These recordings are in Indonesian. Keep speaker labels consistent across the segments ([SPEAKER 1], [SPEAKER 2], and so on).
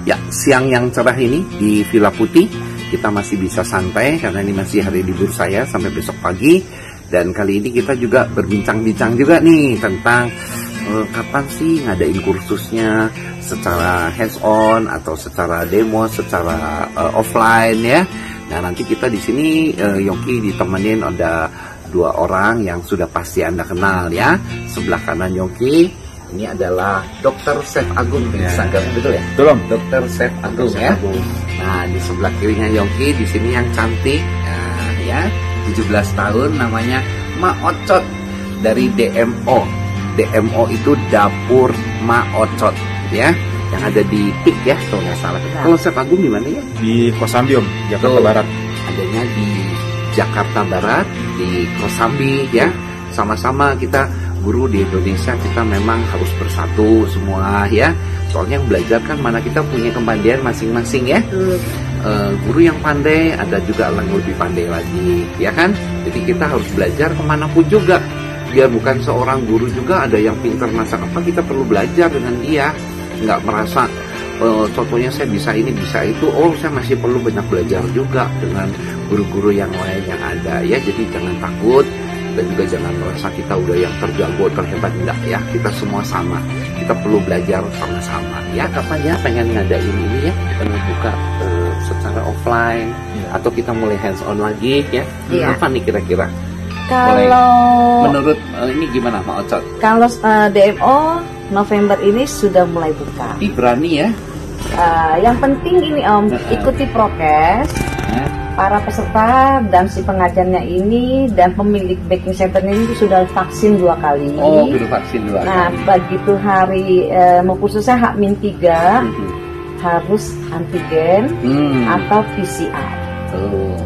[SPEAKER 1] Ya, siang yang cerah ini di Villa Putih kita masih bisa santai karena ini masih hari libur saya sampai besok pagi. Dan kali ini kita juga berbincang-bincang juga nih tentang kapan sih ngadain kursusnya secara hands-on atau secara demo, secara offline ya. Nah, nanti kita di sini Yongki ditemenin ada 2 orang yang sudah pasti Anda kenal ya. Sebelah kanan Yongki ini adalah Dr. Chef Agung di Instagram, betul ya?
[SPEAKER 2] Betul,
[SPEAKER 1] Dr. Chef Agung ya. Nah, di sebelah kirinya Yongki, di sini yang cantik, ya, 17 tahun, namanya Ma Ocot dari DMO. DMO itu Dapur Ma Ocot, ya, yang ada di PIK ya, kalau nggak salah. Kalau Chef Agung di mana ya?
[SPEAKER 2] Di Kosambi, Om, Jakarta Barat.
[SPEAKER 1] Adanya di Jakarta Barat, di Kosambi ya. Sama-sama kita guru di Indonesia, kita memang harus bersatu semua ya. Soalnya yang belajar kan mana kita punya kepandaian masing-masing ya. Guru yang pandai, ada juga orang yang lebih pandai lagi ya kan. Jadi kita harus belajar kemanapun juga. Biar bukan seorang guru juga ada yang pintar masak apa, kita perlu belajar dengan dia. Nggak merasa contohnya saya bisa ini bisa itu, oh saya masih perlu banyak belajar juga dengan guru-guru yang lain yang ada ya. Jadi jangan takut. Dan juga jangan merasa kita udah yang terjago, terhebat, enggak ya. Kita semua sama, kita perlu belajar sama-sama ya. Kapan ya pengen ngadain ini ya, kita buka secara offline ya. Atau kita mulai hands on lagi ya. Kapan nih kira-kira?
[SPEAKER 3] Kalau
[SPEAKER 1] menurut ini gimana Mak Ocot?
[SPEAKER 3] Kalau DMO November ini sudah mulai buka.
[SPEAKER 1] Berani ya.
[SPEAKER 3] Yang penting ini Om, ikuti prokes. Para peserta dan si pengajarnya ini dan pemilik baking center ini sudah vaksin 2 kali.
[SPEAKER 1] Oh, sudah vaksin 2 kali.
[SPEAKER 3] Nah, begitu hari mau kursusnya H-3 harus antigen atau PCR.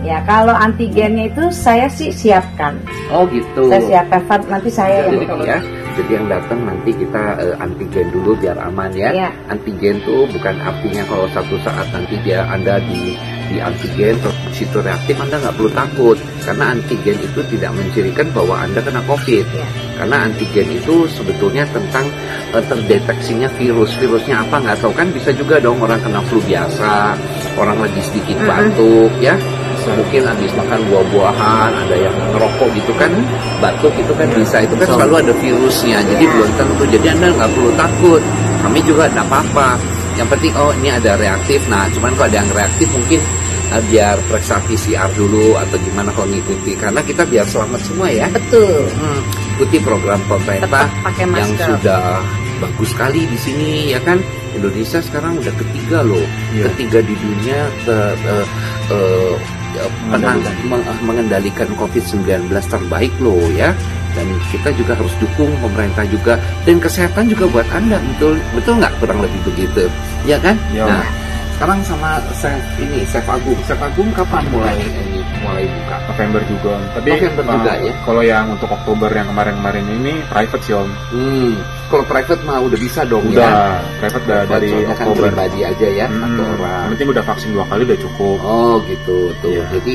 [SPEAKER 3] Ya, kalau antigennya itu saya sih siapkan.
[SPEAKER 1] Oh gitu.
[SPEAKER 3] Saya siapkan, nanti saya
[SPEAKER 1] jadi ya. Jadi yang datang nanti kita antigen dulu biar aman ya. Antigen tuh bukan artinya kalau satu saat nanti Anda di antigen terus situ reaktif, Anda nggak perlu takut karena antigen itu tidak mencirikan bahwa Anda kena COVID. Karena antigen itu sebetulnya tentang terdeteksinya virusnya apa nggak tahu kan, bisa juga dong orang kena flu biasa, orang lagi sedikit batuk ya. Mungkin habis makan buah-buahan, ada yang ngerokok gitu kan, batuk itu kan bisa, itu kan selalu ada virusnya, jadi belum tentu. Jadi Anda nggak perlu takut, kami juga nggak apa-apa. Yang penting oh ini ada reaktif. Nah cuman kalau ada yang reaktif mungkin biar periksa PCR dulu atau gimana kalau ngikuti, karena kita biar selamat semua ya.
[SPEAKER 3] Betul.
[SPEAKER 1] Ikuti program pemerintah yang sudah bagus sekali di sini ya kan. Indonesia sekarang udah ketiga loh, ketiga di dunia mengendalikan COVID-19 terbaik loh ya. Dan kita juga harus dukung pemerintah juga, dan kesehatan juga buat Anda, betul nggak, kurang lebih begitu ya kan. Nah sekarang sama Chef Agung kapan mulai buka?
[SPEAKER 2] November juga. Tapi
[SPEAKER 1] November juga ya.
[SPEAKER 2] Kalau yang untuk Oktober yang kemarin ini private sih Om.
[SPEAKER 1] Kalau private mah udah bisa dong.
[SPEAKER 2] Udah, private dari Oktober.
[SPEAKER 1] Kan pribadi aja ya, atau orang.
[SPEAKER 2] Yang penting udah vaksin 2 kali udah cukup.
[SPEAKER 1] Oh gitu tuh. Jadi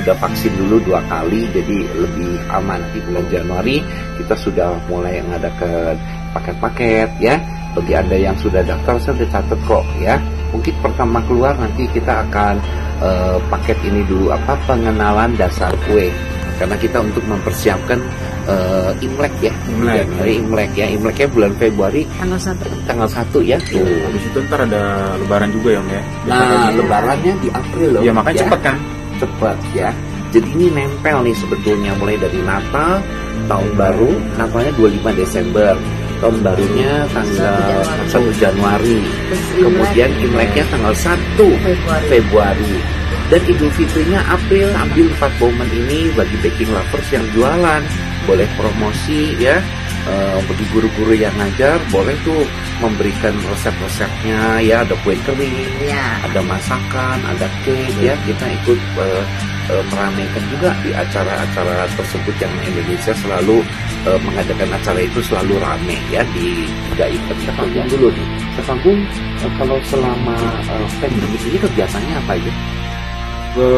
[SPEAKER 1] udah vaksin dulu 2 kali, jadi lebih aman. Di bulan Januari kita sudah mulai mengadakan paket-paket ya. Bagi Anda yang sudah daftar, saya sudah catat kok ya. Mungkin pertama keluar nanti kita akan paket ini dulu, pengenalan dasar kue. Karena kita untuk mempersiapkan Imlek ya. Imleknya bulan Februari tanggal 1 ya.
[SPEAKER 2] Habis itu ntar ada Lebaran juga ya Om ya.
[SPEAKER 1] Nah Lebarannya di April loh.
[SPEAKER 2] Ya makanya cepet kan.
[SPEAKER 1] Cepat ya. Jadi ini nempel nih sebetulnya, mulai dari Natal, tahun baru. Natalnya 25 Desember, tahun barunya tanggal 1 Januari, kemudian Imleknya tanggal 1 Februari, dan Idul Fitrinya April. Ambil 4 momen ini bagi baking lovers yang jualan, boleh promosi ya. Bagi guru-guru yang ngajar boleh tuh memberikan resep-resepnya ya, ada kue kering, ada masakan, ada cake ya. Kita ikut meramaikan juga di acara-acara tersebut yang Indonesia selalu mengadakan acara itu selalu rame ya di event. Chef Agung dulu nih. Chef Agung, kalau selama pandemi ini kegiatannya apa aja?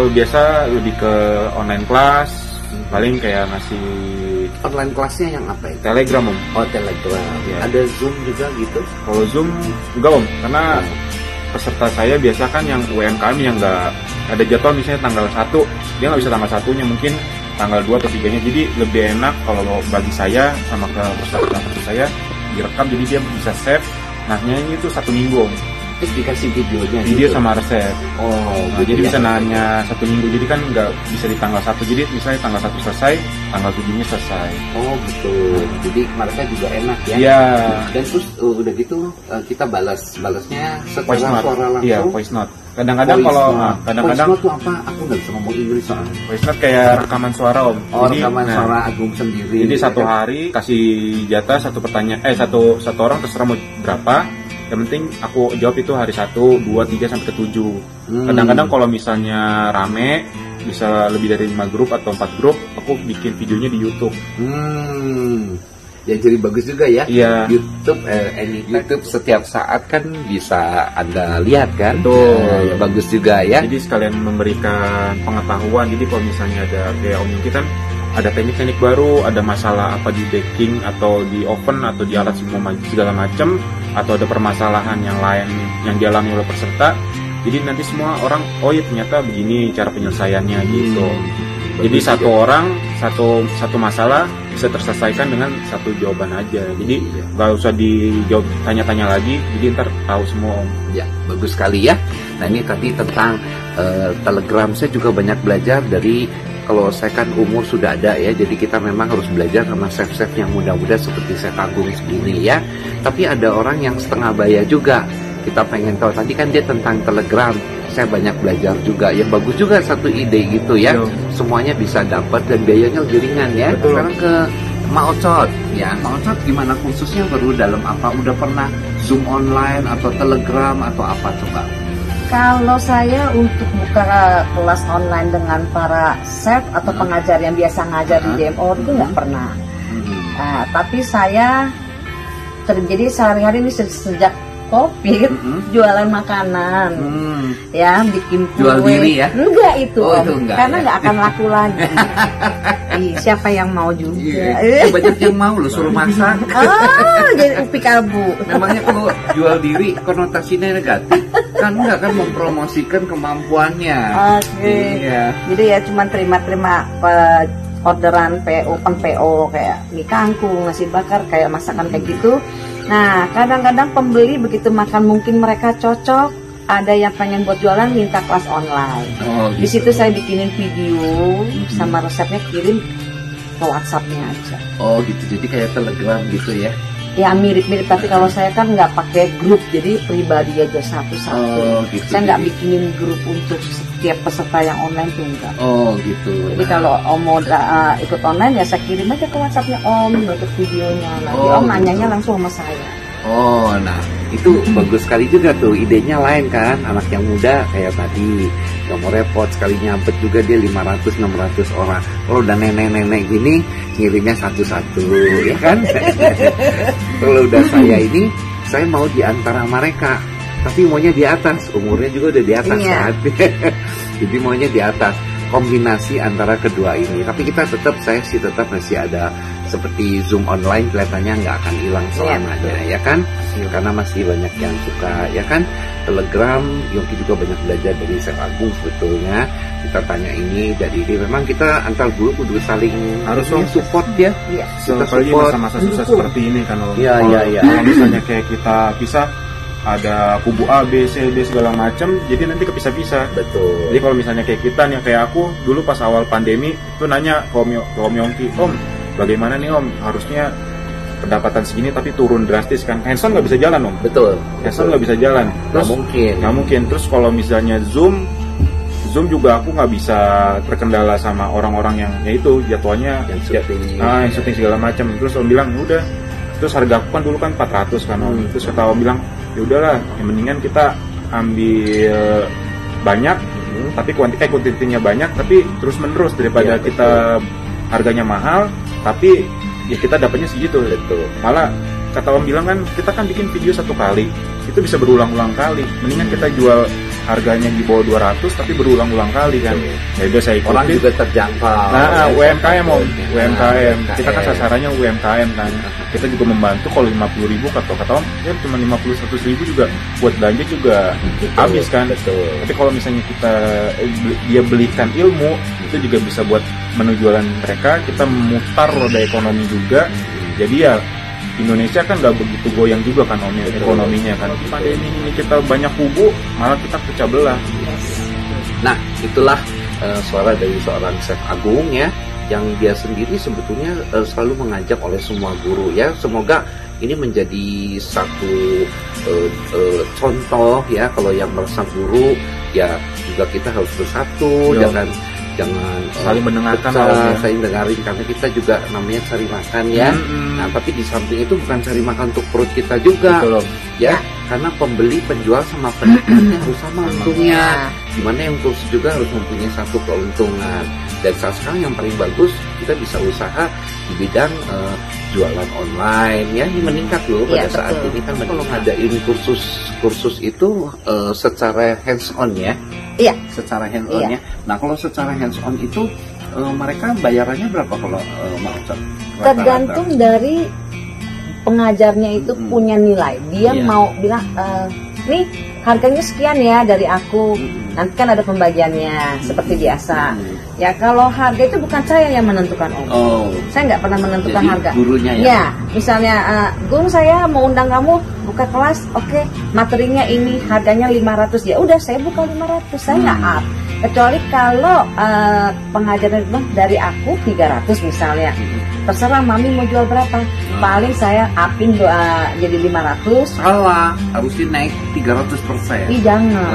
[SPEAKER 2] Biasa lebih ke online class, paling kayak ngasih
[SPEAKER 1] online kelasnya yang apa itu?
[SPEAKER 2] Telegram Om.
[SPEAKER 1] Oh Telegram. Ya. Ada Zoom juga gitu?
[SPEAKER 2] Kalau Zoom enggak Om, karena peserta saya biasa kan yang UMKM yang nggak ada jadwal, misalnya tanggal 1 dia nggak bisa tanggal 1-nya, mungkin tanggal 2 atau 3-nya. Jadi lebih enak kalau bagi saya sama ke peserta saya direkam, jadi dia bisa save. Nah ini tuh 1 minggu Om.
[SPEAKER 1] Terus dikasih videonya
[SPEAKER 2] Video
[SPEAKER 1] gitu.
[SPEAKER 2] sama resep.
[SPEAKER 1] Nah,
[SPEAKER 2] jadi bisa nanya 1 minggu, jadi kan nggak bisa di tanggal 1. Jadi misalnya tanggal 1 selesai, tanggal 7-nya selesai.
[SPEAKER 1] Oh gitu. Jadi mereka juga enak ya.
[SPEAKER 2] Iya.
[SPEAKER 1] Dan terus udah gitu kita balasnya
[SPEAKER 2] Voice
[SPEAKER 1] setelah
[SPEAKER 2] note.
[SPEAKER 1] suara langsung.
[SPEAKER 2] Iya, voice note. Kadang-kadang kalau kadang-kadang
[SPEAKER 1] voice note tuh apa? Aku nggak bisa ngomong Inggris soalnya.
[SPEAKER 2] voice note kayak rekaman suara Om.
[SPEAKER 1] Oh, rekaman suara Agung sendiri.
[SPEAKER 2] Jadi
[SPEAKER 1] gitu
[SPEAKER 2] satu
[SPEAKER 1] kan?
[SPEAKER 2] hari kasih jatah satu pertanyaan, satu orang terserah mau berapa. Yang penting aku jawab itu hari 1, 2, 3 sampai ke 7. Kadang-kadang kalau misalnya rame bisa lebih dari 5 grup atau 4 grup, aku bikin videonya di YouTube.
[SPEAKER 1] Ya jadi bagus juga ya.
[SPEAKER 2] Iya.
[SPEAKER 1] YouTube setiap saat kan bisa Anda lihat kan.
[SPEAKER 2] Betul.
[SPEAKER 1] Ya, bagus juga ya.
[SPEAKER 2] Jadi sekalian memberikan pengetahuan. Jadi kalau misalnya ada kayak Om Yongki kan ada teknik-teknik baru, ada masalah apa di baking atau di oven atau di alat segala macam, atau ada permasalahan yang lain yang dialami oleh peserta. Jadi nanti semua orang, oh iya ternyata begini cara penyelesaiannya gitu. Jadi satu orang satu masalah bisa terselesaikan dengan satu jawaban aja. Jadi nggak usah dijawab tanya-tanya lagi. Jadi ntar tahu semua Om.
[SPEAKER 1] Ya bagus sekali ya. Nah ini tadi tentang Telegram, saya juga banyak belajar dari, kalau saya kan umur sudah ada ya, jadi kita memang harus belajar sama chef-chef yang muda-muda seperti Chef Agung segini ya. Tapi ada orang yang setengah bayar juga. Kita pengen tahu, tadi kan dia tentang Telegram, saya banyak belajar juga. Ya bagus juga satu ide gitu ya. Semuanya bisa dapat dan biayanya lebih ringan ya.
[SPEAKER 2] Betul.
[SPEAKER 1] Sekarang ke Maocot ya. Maocot gimana khususnya, baru dalam apa? Udah pernah Zoom online atau Telegram atau apa coba?
[SPEAKER 3] Kalau saya untuk buka kelas online dengan para chef atau pengajar yang biasa ngajar di DMO itu nggak pernah. Nah, tapi saya terjadi sehari-hari ini sejak COVID, jualan makanan, ya bikin kue.
[SPEAKER 1] Jual diri ya?
[SPEAKER 3] Enggak itu,
[SPEAKER 1] Oh,
[SPEAKER 3] Om.
[SPEAKER 1] itu enggak,
[SPEAKER 3] Karena
[SPEAKER 1] ya?
[SPEAKER 3] nggak akan laku lagi. Siapa yang mau juga?
[SPEAKER 1] Banyak yang mau loh suruh masak.
[SPEAKER 3] Jadi upi kalbu.
[SPEAKER 1] Memangnya kalau jual diri konotasinya negatif? Kan enggak, kan mempromosikan kemampuannya.
[SPEAKER 3] Oke.
[SPEAKER 1] Iya.
[SPEAKER 3] Jadi ya cuma terima orderan PO, PO kayak mie kangkung, nasi bakar, kayak masakan kayak gitu. Nah, kadang-kadang pembeli begitu makan mungkin mereka cocok, ada yang pengen buat jualan minta kelas online.
[SPEAKER 1] Oh,
[SPEAKER 3] Di situ saya bikinin video sama resepnya, kirim ke WhatsApp-nya aja.
[SPEAKER 1] Oh gitu, jadi kayak Telegram gitu ya?
[SPEAKER 3] Ya mirip-mirip, tapi kalau saya kan nggak pakai grup, jadi pribadi aja satu-satu.
[SPEAKER 1] Oh gitu.
[SPEAKER 3] Saya nggak bikinin grup untuk setiap peserta yang online tuh enggak.
[SPEAKER 1] Oh gitu.
[SPEAKER 3] Jadi kalau Om mau ikut online ya saya kirim aja ke WhatsApp-nya Om untuk videonya. Nanti Om nanyanya langsung sama saya.
[SPEAKER 1] Oh, nah itu bagus sekali juga tuh, idenya lain kan, anak yang muda kayak tadi nggak mau repot, sekali nyabet juga dia 500-600 orang. Kalau udah nenek-nenek gini ngirimnya satu-satu ya kan. Kalau udah saya ini, saya mau di antara mereka, tapi maunya di atas, umurnya juga udah di atas kan. Jadi maunya di atas, kombinasi antara kedua ini. Tapi kita tetap, saya sih tetap masih ada seperti Zoom online, kelihatannya nggak akan hilang selamanya ya kan, karena masih banyak yang suka ya kan. Telegram, Yongki juga banyak belajar dari Chef Agung sebetulnya. Kita tanya ini dari ini, memang kita antar guru kudu saling
[SPEAKER 2] harus
[SPEAKER 1] support ya.
[SPEAKER 3] Iya.
[SPEAKER 1] Kita
[SPEAKER 2] Apalagi
[SPEAKER 1] support.
[SPEAKER 2] masa-masa susah seperti ini kan Om.
[SPEAKER 1] Iya.
[SPEAKER 2] Kalau misalnya kayak kita pisah, ada kubu A, B, C, D segala macam, jadi nanti kepisah-pisah.
[SPEAKER 1] Betul.
[SPEAKER 2] Jadi kalau misalnya kayak kita nih, kayak aku dulu pas awal pandemi tuh nanya ke Om Yongki, Om bagaimana nih Om, harusnya pendapatan segini tapi turun drastis kan, handphone nggak bisa jalan Om.
[SPEAKER 1] Betul.
[SPEAKER 2] Handphone nggak bisa jalan. Terus nggak mungkin. Terus kalau misalnya Zoom juga aku nggak bisa terkendala sama orang-orang yang yaitu jadwalnya
[SPEAKER 1] yang syuting,
[SPEAKER 2] yang syuting segala macam. Terus Om bilang udah. Terus harga aku kan dulu kan 400 kan Om. Terus kata Om bilang ya udahlah, yang mendingan kita ambil banyak, tapi kuantitinya banyak, tapi terus menerus daripada kita harganya mahal, tapi ya kita dapatnya segitu.
[SPEAKER 1] Betul.
[SPEAKER 2] Malah kata Om bilang kan, kita kan bikin video 1 kali, itu bisa berulang-ulang kali. Mendingan kita jual harganya di bawah 200 tapi berulang-ulang kali kan. Ya udah saya ikutin.
[SPEAKER 1] Orang juga terjangkau.
[SPEAKER 2] Nah, UMKM Om, UMKM. Kita kan sasarannya UMKM kan. Kita juga membantu kalau 50.000 kata Om, ya cuma 50-100.000 juga buat belanja juga habis kan.
[SPEAKER 1] Betul.
[SPEAKER 2] Tapi kalau misalnya kita dia belikan ilmu, itu juga bisa buat menu jualan mereka. Kita memutar roda ekonomi juga. Jadi ya Indonesia kan nggak begitu goyang juga kan Om, ekonominya kan. Pandemi ini kita banyak kubu, malah kita pecah belah.
[SPEAKER 1] Nah, itulah suara dari seorang Chef Agung ya, yang dia sendiri sebetulnya selalu mengajak oleh semua guru ya. Semoga ini menjadi satu contoh ya, kalau yang merasa guru ya juga kita harus bersatu, jangan
[SPEAKER 2] saling mendengarkan,
[SPEAKER 1] saling dengarin, karena kita juga namanya cari makan ya. Nah, tapi di samping itu bukan cari makan untuk perut kita juga.
[SPEAKER 2] Betul.
[SPEAKER 1] Ya, karena pembeli, penjual sama penikmatnya harus sama untungnya. Dimana yang kursus juga harus mempunyai satu keuntungan. Dan saat sekarang yang paling bagus kita bisa usaha di bidang jualan online ya, ini meningkat loh pada saat ini kan. Kalau ngadain kursus itu secara hands on ya.
[SPEAKER 3] Iya.
[SPEAKER 1] Secara hands on ya. Nah, kalau secara hands on itu mereka bayarannya berapa kalau mau?
[SPEAKER 3] Tergantung dari pengajarnya itu punya nilai. Dia mau bilang nih harganya sekian ya dari aku. Nanti kan ada pembagiannya seperti biasa. Ya kalau harga itu bukan saya yang menentukan Om. Saya nggak pernah menentukan
[SPEAKER 1] jadi,
[SPEAKER 3] harga.
[SPEAKER 1] Gurunya ya.
[SPEAKER 3] Ya, misalnya guru saya mau undang kamu buka kelas, oke, materinya ini harganya 500, ya udah saya buka 500, saya nggak up. Kecuali kalau pengajaran dari aku 300 misalnya. Terserah mami mau jual berapa. Paling saya upin jadi 500.
[SPEAKER 1] Salah, harusnya naik 300%.
[SPEAKER 3] Ih, jangan.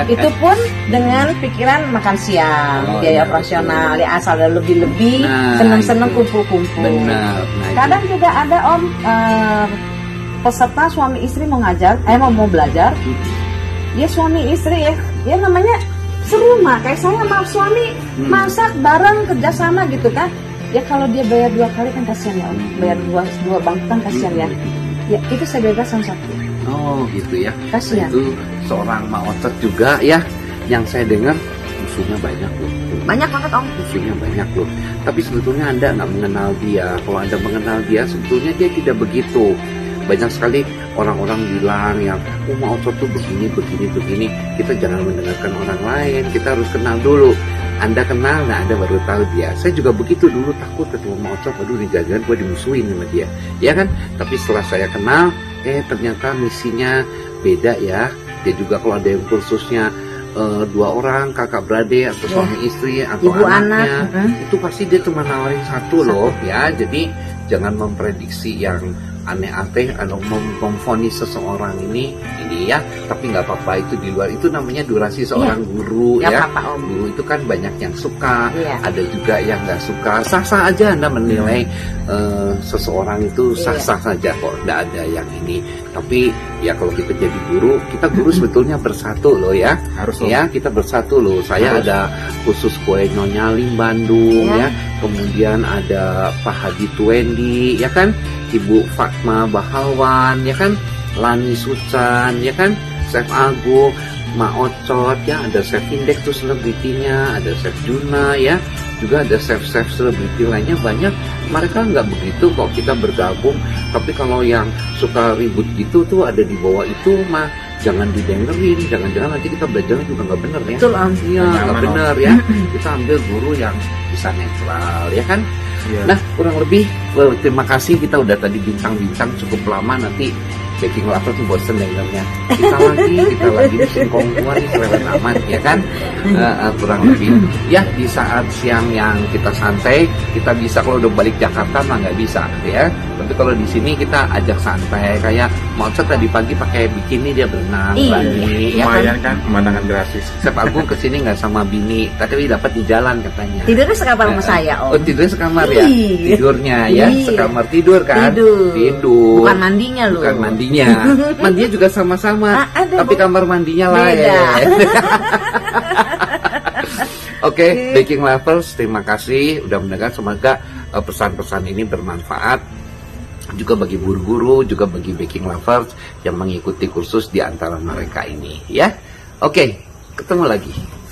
[SPEAKER 3] Itu pun dengan pikiran makan siang, biaya operasional, ya asal ada lebih-lebih, seneng-seneng kumpul-kumpul.
[SPEAKER 1] Benar.
[SPEAKER 3] Kadang juga ada Om peserta suami istri mau ngajar, mau belajar. Dia suami istri ya namanya serumah, kayak saya sama suami masak bareng kerjasama gitu kan. Ya kalau dia bayar 2 kali kan kasihan ya Om, bayar dua bangku kan kasihan ya. Ya itu saya bebas sama satu.
[SPEAKER 1] Oh gitu ya.
[SPEAKER 3] Kasihan.
[SPEAKER 1] Itu seorang Mak Ocet juga ya, yang saya dengar musuhnya banyak loh.
[SPEAKER 3] Banyak banget Om.
[SPEAKER 1] Musuhnya banyak loh. Tapi sebetulnya Anda nggak mengenal dia. Kalau Anda mengenal dia, sebetulnya dia tidak begitu. Banyak sekali orang-orang bilang yang Mak Ocet tuh begini. Kita jangan mendengarkan orang lain. Kita harus kenal dulu. Anda kenal, nah Anda baru tahu dia. Saya juga begitu dulu, takut ketemu Mak Ocet, waduh nih jangan gue dimusuhin sama dia, ya kan? Tapi setelah saya kenal, ternyata misinya beda ya. Dia juga kalau ada yang kursusnya 2 orang, kakak beradik atau suami istri atau
[SPEAKER 3] ibu
[SPEAKER 1] anaknya,
[SPEAKER 3] anak,
[SPEAKER 1] itu pasti dia cuma nawarin satu loh ya. Jadi jangan memprediksi yang aneh-aneh atau memvonis seseorang ini ya, tapi nggak apa-apa, itu di luar, itu namanya durasi seorang guru ya. Guru itu kan banyak yang suka, ada juga yang nggak suka. Sah-sah aja Anda menilai seseorang itu, sah-sah saja kok, nggak ada yang ini. Tapi ya kalau kita jadi guru, kita guru sebetulnya bersatu loh ya.
[SPEAKER 2] Harus
[SPEAKER 1] ya, kita bersatu loh. Saya ada khusus kue Nyonya Lim Bandung ya. Kemudian ada Pak Haji Tuendi ya kan, Ibu Fatma Bahalwan ya kan, Lani Sucan ya kan, Chef Agung, Mak Ocet ya, ada Chef Indek tuh selebritinya, ada Chef Juna ya, juga ada chef-chef selebriti lainnya banyak. Mereka nggak begitu kok, kita bergabung. Tapi kalau yang suka ribut gitu tuh ada di bawah itu mah jangan didengerin, jangan-jangan nanti kita belajar juga nggak bener ya.
[SPEAKER 3] Betul Om.
[SPEAKER 1] Iya, nggak bener ya. Kita ambil guru yang bisa netral ya kan. Nah, kurang lebih terima kasih, kita udah tadi bincang-bincang cukup lama. Nanti Baking Lover tuh bosen dengernya. Kita lagi singkong tua nih, kelewat amat ya kan. Kurang lebih ya, di saat siang yang kita santai, kita bisa, kalau udah balik Jakarta mah nggak bisa ya. Tapi kalau di sini kita ajak santai, kayak Mak Ocet tadi pagi pakai bikini, dia berenang pagi ya
[SPEAKER 2] lumayan kan, pemandangan gratis.
[SPEAKER 1] Chef Agung kesini nggak sama bini, tapi dapat di jalan katanya.
[SPEAKER 3] Tidurnya sekamar sama saya Om.
[SPEAKER 1] Oh, tidurnya sekamar ya? Tidurnya ya, sekamar tidur kan? Tidur.
[SPEAKER 3] Bukan mandinya loh.
[SPEAKER 1] Bukan mandinya. Mandinya juga sama-sama, tapi kamar mandinya lain. Oke, Baking Lovers, terima kasih udah mendengar. Semoga pesan-pesan ini bermanfaat. juga bagi guru-guru, juga bagi baking lovers yang mengikuti kursus di antara mereka ini ya. Oke, ketemu lagi.